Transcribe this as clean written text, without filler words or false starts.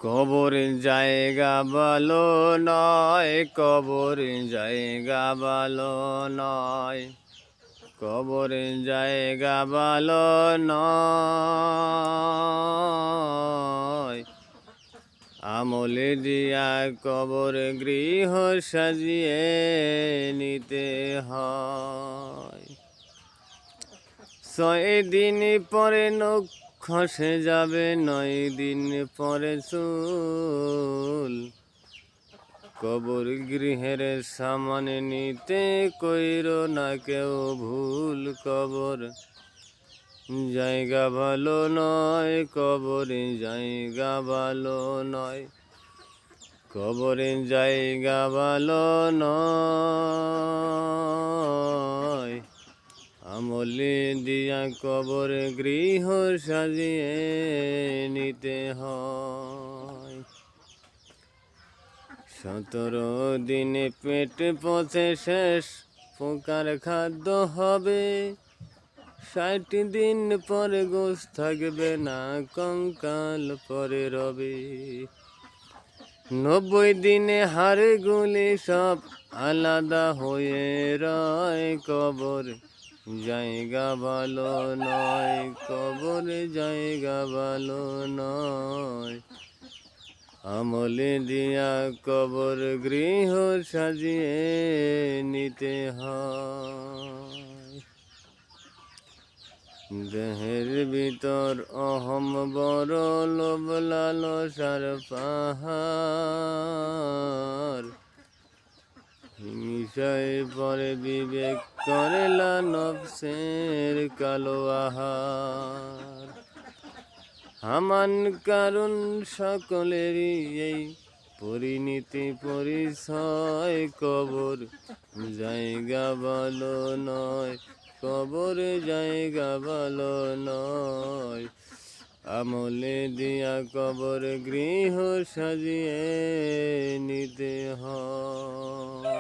কবর জায়গা ভালো নয়, কবর জায়গা ভালো নয়, কবর জায়গা ভালো নয়। আমলে দিয়া কবর গৃহ সাজিয়ে নিতে হয়। 6 দিন পরে নখ খসে যাবে, 9 দিন পরে চুল। কবর গৃহের সামনে নিতে কইরো না কেউ ভুল। কবর জায়গা ভালো নয়, কবর জায়গা ভালো নয়, কবর জায়গা ভালো নয়। আমলে দিয়া কবর গৃহ সাজিয়ে নিতে হয়। 17 দিনে পেট পচে শেষ পোকার খাদ্য হবে। 60 দিন পরে গোশ থাকবে না, কঙ্কাল পরে রবে। 90 দিনে হাড় গুলি সব আলাদা হয়ে রয়। কবর জায়গা ভালো নয়, কবর জায়গা ভালো নয়। আমলে দিয়া কবর গৃহ সাজিয়ে নিতে হয়। দেহের ভিতর অহম বড়, লোভ লালসার পাহাড়। হিংসায় পরে বিবেক করেলা নফসের কালো আহার। হামান কারণ সকলেরই এই পরিণতি পরিচয়। কবর জায়গা ভালো নয়, কবর জায়গা ভালো নয়। আমলে দিয়া কবর গৃহ সাজিয়ে নিতে হয়।